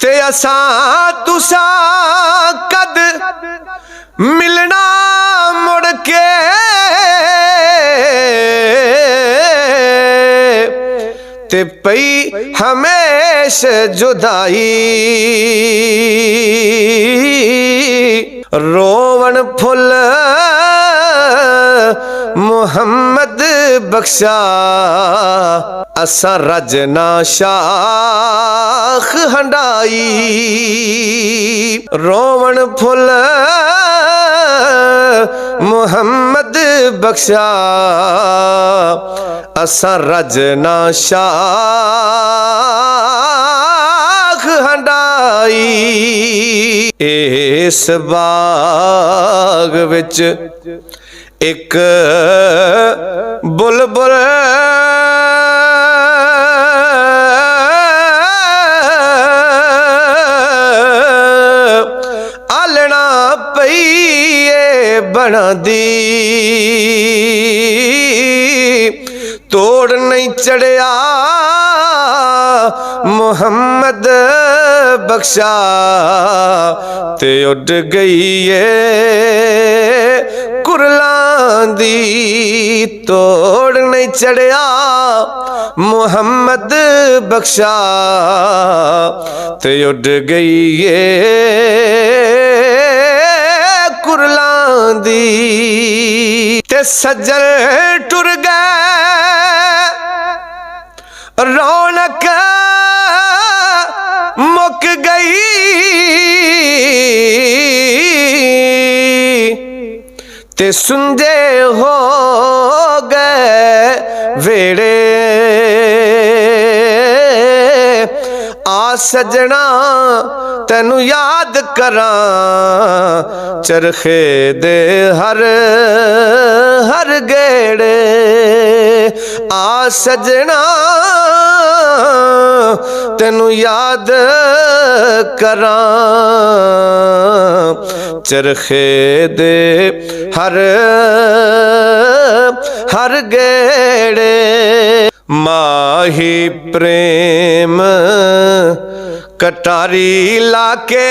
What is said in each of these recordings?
ते असा तुसा कद मिलना मुड़ के ते पई हमेशा जुदाई रोवन फुल मुहम्मद बख्शा असा रजना शाख हंडाई रोवन फुल मुहम्मद बख्शा असा रजना शाख हंडाई इस बाग विच एक बुलबुल आलना पईए बना दी तोड़ नहीं चढ़िया मुहम्मद बख्शा ते उड़ गई है कुरलां दी तोड़ नहीं चढ़िया मुहम्मद बख्शा ते उड़ गई है कुरलां दी ते सज्जल टुर गए रौनक मुक गई ते सुंदे हो गए वेड़े आ सजना तेनू याद करा चरखे दे हर हर गेड़े आ सजना तेनू याद करा चरखे दे हर हर गेड़े माही प्रेम कटारी लाके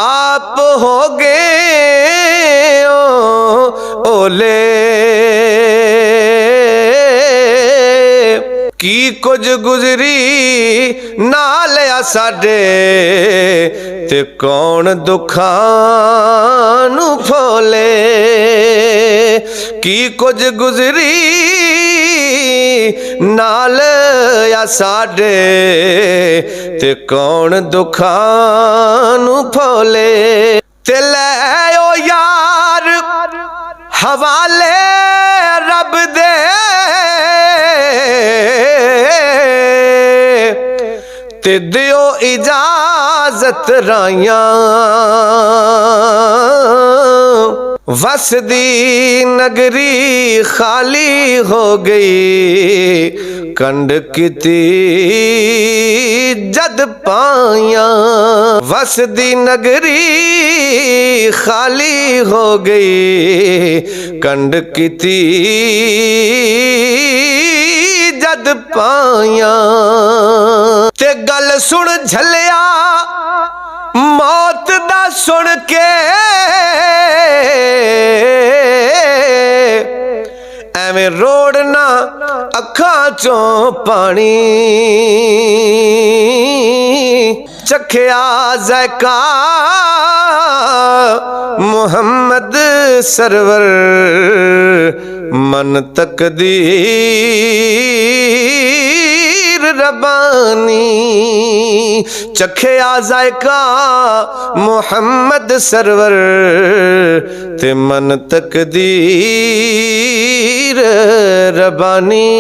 आप हो गए ओले की कुछ गुजरी नाल साडे ते कौन दुखां नू फोले की कुछ गुजरी नाल साडे ते कौन दुखां नू फोले ते लै ओ यार हवाले रब दे ते दियो इजाजत राइयां वसदी नगरी खाली हो गई कंड किती जद पाया वसदी नगरी खाली हो गई कंड किती जद पाया ते गल सुन झलिया मौत दा सुन के एवें रोड़ना अखां चों पानी चखिया ज़ैका मुहम्मद सरवर मन तकदीर रबानी चखिया ज़ैका मुहम्मद सरवर ते मन तकदीर रबानी।